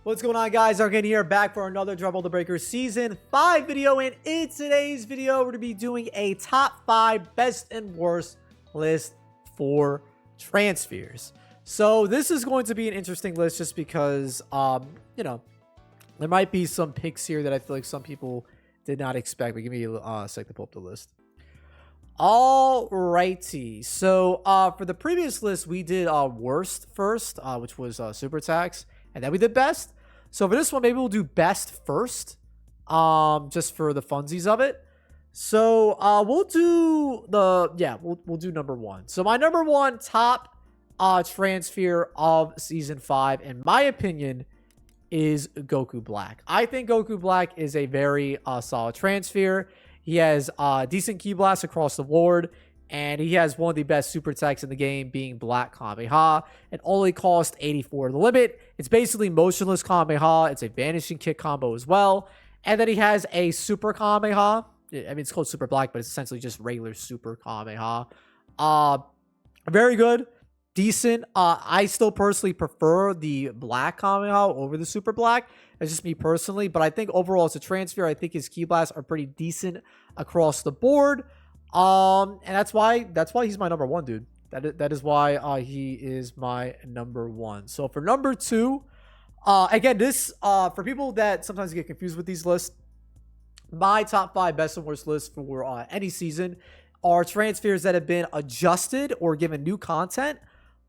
What's going on, guys? Ironcane here, back for another Trouble the Breaker Season 5 video, and in today's video, we're going to be doing a top 5 best and worst list for Transpheres. So this is going to be an interesting list just because, you know, there might be some picks here that I feel like some people did not expect, but give me a sec to pull up the list. Alrighty, so for the previous list, we did worst first, which was super attacks. And then we did best. So for this one, maybe we'll do best first. Just for the funsies of it. So we'll do we'll do number 1. So my number 1 top Transphere of season 5, in my opinion, is Goku Black. I think Goku Black is a very solid Transphere. He has decent ki blasts across the board. And he has one of the best super attacks in the game, being Black Kamehameha. It only costs 84 the limit. It's basically motionless Kamehameha. It's a vanishing kick combo as well. And then he has a super Kamehameha. I mean, it's called Super Black, but it's essentially just regular super Kamehameha. Very good. Decent. I still personally prefer the Black Kamehameha over the Super Black. That's just me personally. But I think overall, as a Transphere, I think his ki blasts are pretty decent across the board. And that's why he's my number 1, dude. That is why he is my number 1. So for number 2, again, this for people that sometimes get confused with these lists, my top 5 best and worst lists for any season are Transpheres that have been adjusted or given new content,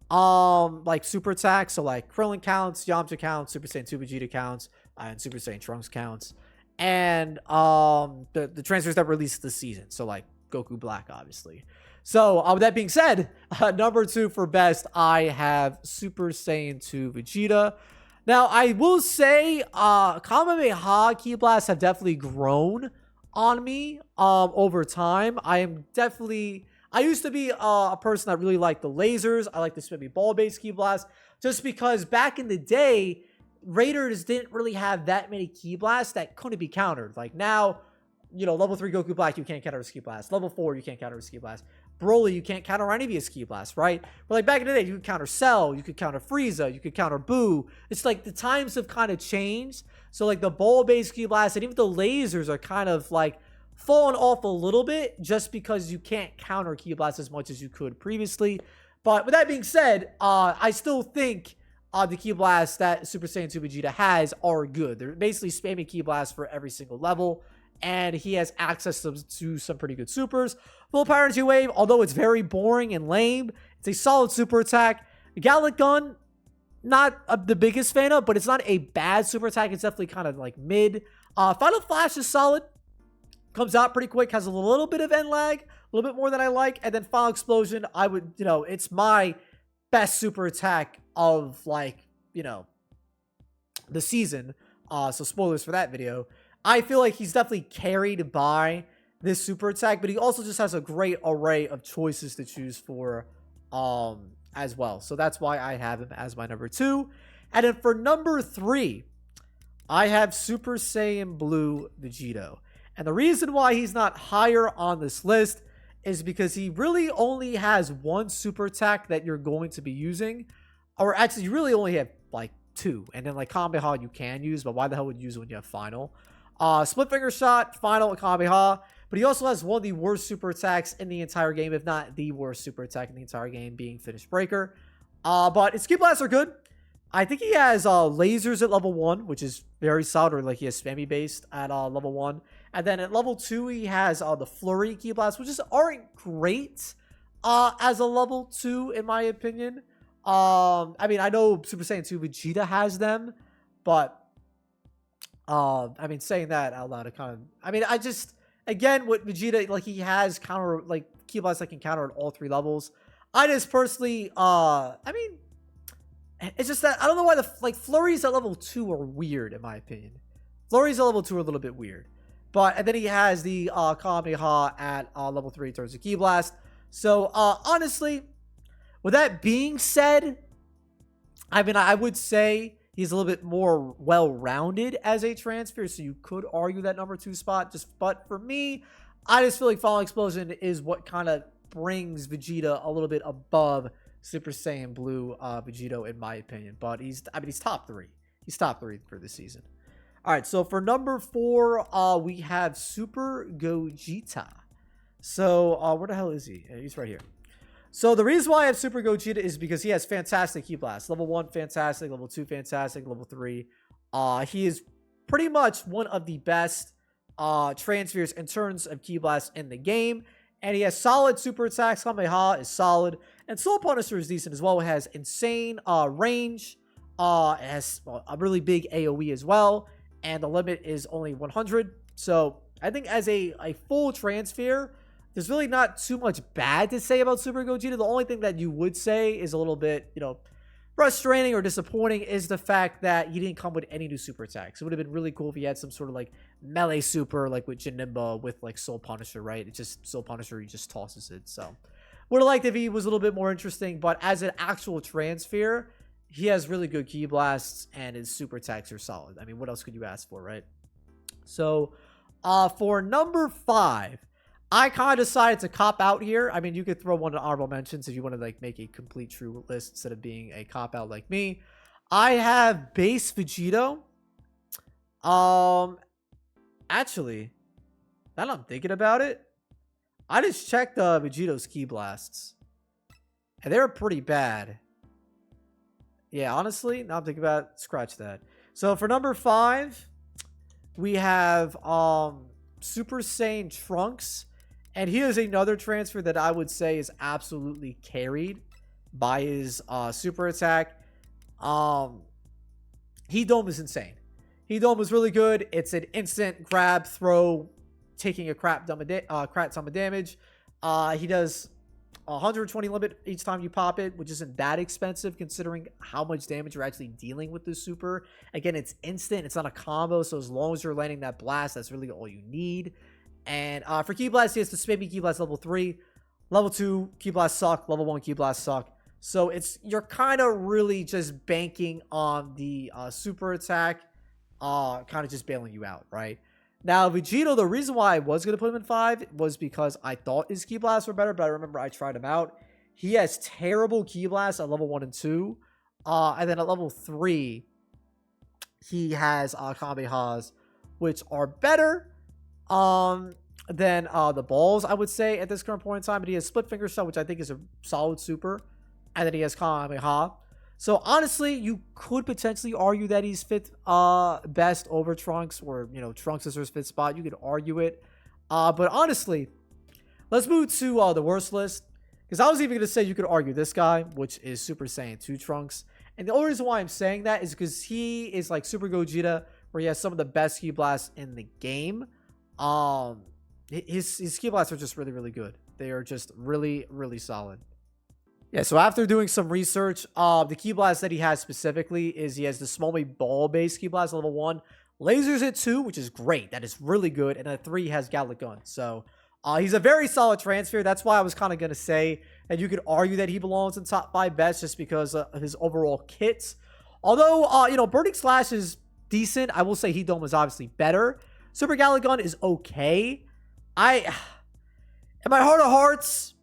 like super attacks, so like Krillin counts, Yamcha counts, Super Saiyan 2 Vegeta counts, and Super Saiyan Trunks counts, and the Transpheres that released this season, so like Goku Black, obviously. So with that being said, number 2 for best, I have Super Saiyan 2 Vegeta. Now I will say Kamehameha ki blasts have definitely grown on me over time. I used to be a person that really liked the lasers. I like the spammy ball based ki blasts, just because back in the day Raiders didn't really have that many ki blasts that couldn't be countered. Like now, you know, level 3 Goku Black, you can't counter his ki blast. Level 4, you can't counter his ki blast. Broly, you can't counter any of his ki blasts, right? But like back in the day, you could counter Cell, you could counter Frieza, you could counter Boo. It's like the times have kind of changed. So like the ball-based ki blasts and even the lasers are kind of like falling off a little bit just because you can't counter ki blasts as much as you could previously. But with that being said, I still think the ki blasts that Super Saiyan 2 Vegeta has are good. They're basically spamming ki blasts for every single level. And he has access to some pretty good supers. Full Power Energy Wave, although it's very boring and lame, it's a solid super attack. Gallic Gun, not the biggest fan of, but it's not a bad super attack. It's definitely kind of like mid. Final Flash is solid. Comes out pretty quick, has a little bit of end lag, a little bit more than I like. And then Final Explosion, I would, you know, it's my best super attack of, like, you know, the season. So spoilers for that video. I feel like he's definitely carried by this super attack, but he also just has a great array of choices to choose for as well. So that's why I have him as my number 2. And then for number 3, I have Super Saiyan Blue Vegeta. And the reason why he's not higher on this list is because he really only has one super attack that you're going to be using. Or actually, you really only have like 2. And then like Kamehameha you can use, but why the hell would you use it when you have Final? Split Finger Shot, Final, Kamehameha. But he also has one of the worst super attacks in the entire game, if not the worst super attack in the entire game, being Finish Breaker. But his ki blasts are good. I think he has lasers at level 1, which is very solid, or like he has spammy based at level 1. And then at level 2, he has the Flurry ki blasts, which just aren't great as a level 2, in my opinion. I mean, I know Super Saiyan 2 Vegeta has them, but I mean, saying that out loud, it kind of, I mean, I just, again, with Vegeta, like, he has counter, like, ki blasts that can counter at all 3 levels. I just personally, I mean, it's just that, I don't know why like, Flurries at level 2 are weird, in my opinion. Flurries at level 2 are a little bit weird. But, and then he has the, Kamehameha at, level 3 in terms of ki blast. So, honestly, with that being said, I mean, I would say he's a little bit more well-rounded as a Transphere, so you could argue that number 2 spot. But for me, I just feel like Final Explosion is what kind of brings Vegeta a little bit above Super Saiyan Blue Vegeta, in my opinion. But he's top 3. He's top 3 for this season. All right, so for number 4, we have Super Gogeta. So where the hell is he? He's right here. So the reason why I have Super Gogeta is because he has fantastic Ki Blast. Level 1, fantastic. Level 2, fantastic. Level 3. He is pretty much one of the best Transpheres in terms of Ki Blast in the game. And he has solid super attacks. Kamehameha is solid. And Soul Punisher is decent as well. It has insane range. It has a really big AoE as well. And the limit is only 100. So I think as a full Transphere, there's really not too much bad to say about Super Gogeta. The only thing that you would say is a little bit, frustrating or disappointing is the fact that he didn't come with any new super attacks. It would have been really cool if he had some sort of like melee super, like with Janemba with like Soul Punisher, right? It's just Soul Punisher, he just tosses it. So would have liked if he was a little bit more interesting, but as an actual Transphere, he has really good Ki Blasts and his super attacks are solid. I mean, what else could you ask for, right? So for number 5, I kind of decided to cop out here. I mean, you could throw one of the honorable mentions if you want to like make a complete true list instead of being a cop out like me. I have base Vegito. Actually, now that I'm thinking about it, I just checked Vegito's Ki Blasts, and they're pretty bad. Yeah, honestly, now I'm thinking about it, scratch that. So for number 5, we have Super Saiyan Trunks. And he is another Transphere that I would say is absolutely carried by his super attack. Heat Dome is insane. Heat Dome is really good. It's an instant grab, throw, taking a crap ton of damage. He does 120 limit each time you pop it, which isn't that expensive considering how much damage you're actually dealing with this super. Again, it's instant. It's not a combo, so as long as you're landing that blast, that's really all you need. And for Ki Blast, he has the spammy Ki Blast level 3. Level 2, Ki Blast suck. Level 1, Ki Blast suck. So you're kind of really just banking on the super attack, kind of just bailing you out, right? Now, Vegito, the reason why I was going to put him in 5 was because I thought his Ki Blasts were better, but I remember I tried him out. He has terrible Ki Blasts at level 1 and 2. And then at level 3, he has Kamehamehas, which are better than the balls, I would say, at this current point in time. But he has Split Finger Shot, which I think is a solid super. And then he has Kamehameha. So honestly, you could potentially argue that he's 5th best over Trunks, or Trunks is his 5th spot. You could argue it. But honestly, let's move to the worst list. Because I was even going to say you could argue this guy, which is Super Saiyan 2 Trunks. And the only reason why I'm saying that is because he is like Super Gogeta, where he has some of the best Ki Blasts in the game. His Ki Blasts are just really, really good. They are just really, really solid. Yeah, so after doing some research, the Ki Blast that he has specifically is he has the Small Ball-based Ki Blast, level 1. Lasers at 2, which is great. That is really good. And at 3, he has Gallic Gun. So he's a very solid Transphere. That's why I was kind of going to say that you could argue that he belongs in top 5 best just because of his overall kit. Although, Burning Slash is decent. I will say Heat Dome is obviously better. Super Gallic Gun is okay. In my heart of hearts,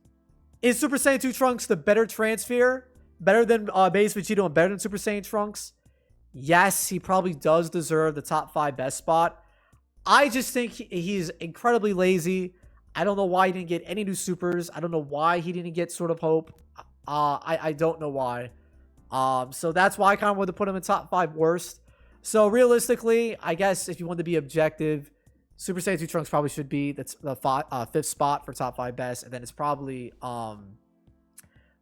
is Super Saiyan 2 Trunks the better Transphere? Better than base Vegito and better than Super Saiyan Trunks? Yes, he probably does deserve the top 5 best spot. I just think he's incredibly lazy. I don't know why he didn't get any new supers. I don't know why he didn't get Sword of Hope. I don't know why. So that's why I kind of wanted to put him in top 5 worst. So realistically, I guess if you want to be objective, Super Saiyan 2 Trunks probably should be the 5th spot for top 5 best. And then it's probably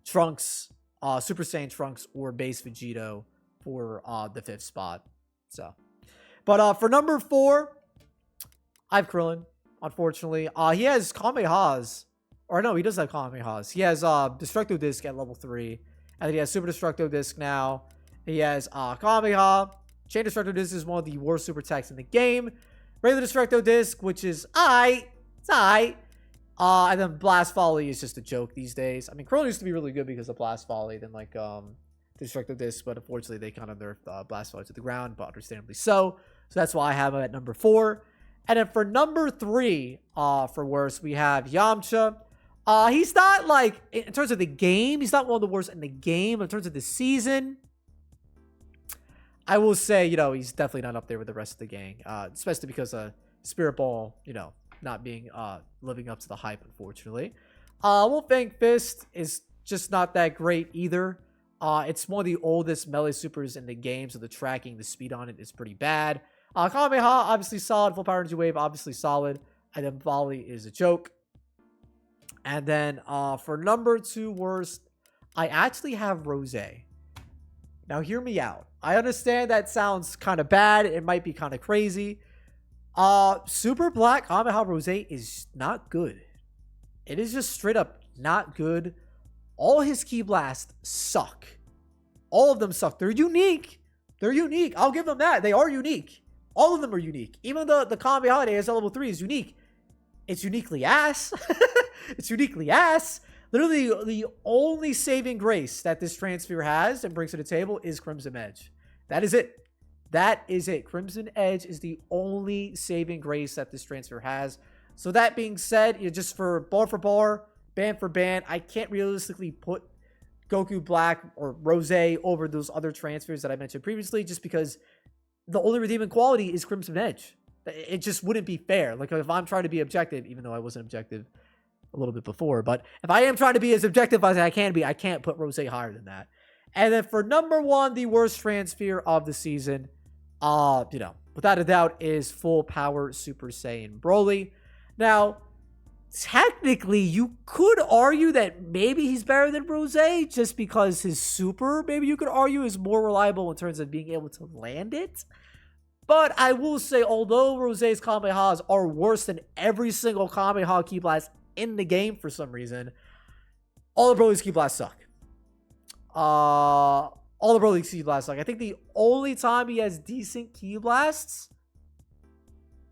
Trunks, Super Saiyan Trunks, or base Vegito for the 5th spot. So, but for number 4, I have Krillin, unfortunately. He has Kamehamehas. Or no, he does have Kamehamehas. He has Destructo Disc at level 3. And then he has Super Destructo Disc now. He has Kamehameha. Chain Destructo Disc is one of the worst super attacks in the game. Regular Destructo Disc, which is it's aight. And then Blast Volley is just a joke these days. I mean, Krillin used to be really good because of Blast Volley, then like Destructo Disc, but unfortunately they kind of nerfed Blast Volley to the ground, but understandably so. So that's why I have him at number 4. And then for number 3, for worst, we have Yamcha. He's not like, in terms of the game, he's not one of the worst in the game. In terms of the season, I will say, you know, he's definitely not up there with the rest of the gang, especially because Spirit Ball, you know, not being living up to the hype, unfortunately. Wolfang Fist is just not that great either. It's one of the oldest melee supers in the game, so the tracking, the speed on it is pretty bad. Kamehameha, obviously solid. Full Power Energy Wave, obviously solid. And then Volley is a joke. And then for number 2 worst, I actually have Rose. Now, hear me out. I understand that sounds kind of bad. It might be kind of crazy. Super Black Kamehameha Rose is not good. It is just straight up not good. All his Ki Blasts suck. All of them suck. They're unique. They're unique. I'll give them that. They are unique. All of them are unique. Even the Kamehameha ASL level 3 is unique. It's uniquely ass. It's uniquely ass. Literally, the only saving grace that this Transphere has and brings to the table is Crimson Edge. That is it. That is it. Crimson Edge is the only saving grace that this Transphere has. So that being said, you know, just for bar, band for band, I can't realistically put Goku Black or Rose over those other Transpheres that I mentioned previously, just because the only redeeming quality is Crimson Edge. It just wouldn't be fair. Like, if I'm trying to be objective, even though I wasn't objective a little bit before, but if I am trying to be as objective as I can be, I can't put Rose higher than that. And then for number 1, the worst Transphere of the season, you know, without a doubt, is Full Power Super Saiyan Broly. Now, technically, you could argue that maybe he's better than Rose, just because his super, maybe you could argue, is more reliable in terms of being able to land it. But I will say, although Rose's Kamehamehas are worse than every single Kamehameha Ki Blast in the game for some reason, all of Broly's Ki Blasts suck. All of Broly's Ki Blasts suck. I think the only time he has decent Ki Blasts...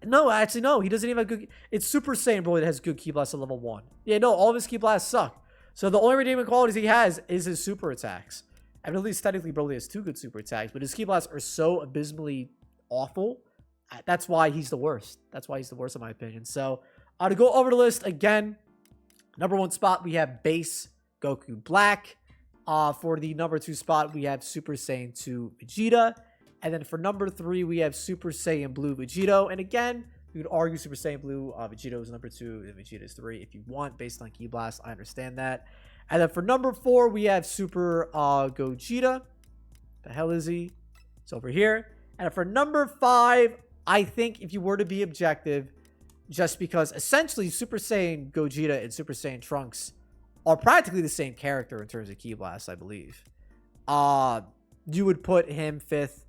No, actually, no. He doesn't even have good... It's Super Saiyan Broly that has good Ki Blasts at level 1. Yeah, no, all of his Ki Blasts suck. So the only redeeming qualities he has is his super attacks. I mean, at least technically Broly has 2 good super attacks, but his Ki Blasts are so abysmally awful. That's why he's the worst. That's why he's the worst, in my opinion. So, to go over the list again, number 1 spot, we have base Goku Black. For the number 2 spot, we have Super Saiyan 2 Vegeta. And then for number 3, we have Super Saiyan Blue Vegito. And again, you could argue Super Saiyan Blue Vegito is number 2 and Vegeta is 3 if you want, based on Ki Blast. I understand that. And then for number 4, we have Super Gogeta. The hell is he? It's over here. And for number 5, I think if you were to be objective, just because essentially Super Saiyan Gogeta and Super Saiyan Trunks are practically the same character in terms of Ki Blast, I believe. You would put him 5th.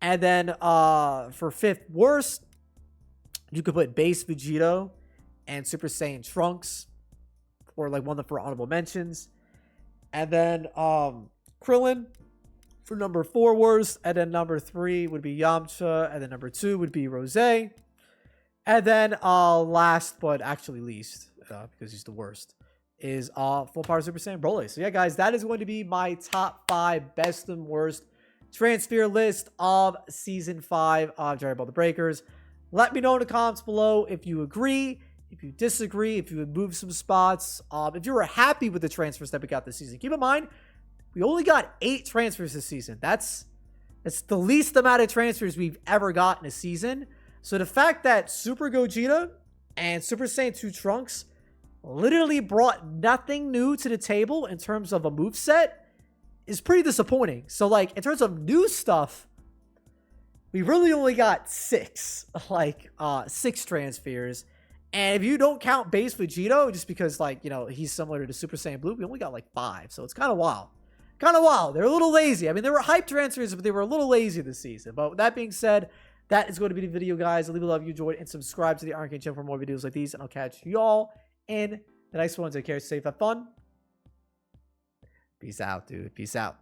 And then for 5th worst, you could put base Vegito and Super Saiyan Trunks, or like one of the honorable mentions. And then Krillin for number 4 worst. And then number 3 would be Yamcha. And then number 2 would be Rose. And then last but actually least, because he's the worst, is Full Power Super Saiyan Broly. So yeah, guys, that is going to be my top 5 best and worst Transphere list of Season 5 of Dragon Ball The Breakers. Let me know in the comments below if you agree, if you disagree, if you would move some spots, if you were happy with the transfers that we got this season. Keep in mind, we only got 8 transfers this season. That's the least amount of transfers we've ever got in a season. So the fact that Super Gogeta and Super Saiyan 2 Trunks literally brought nothing new to the table in terms of a moveset is pretty disappointing. So, like, in terms of new stuff, we really only got 6. 6 Transpheres. And if you don't count base Vegito, just because, like, you know, he's similar to Super Saiyan Blue, we only got, like, 5. So, it's kind of wild. Kind of wild. They're a little lazy. I mean, they were hype transfers, but they were a little lazy this season. But with that being said, that is going to be the video, guys. Leave a love if you enjoyed, and subscribe to the Ironcane channel for more videos like these. And I'll catch y'all in the next one. Take care, safe, have fun. Peace out, dude. Peace out.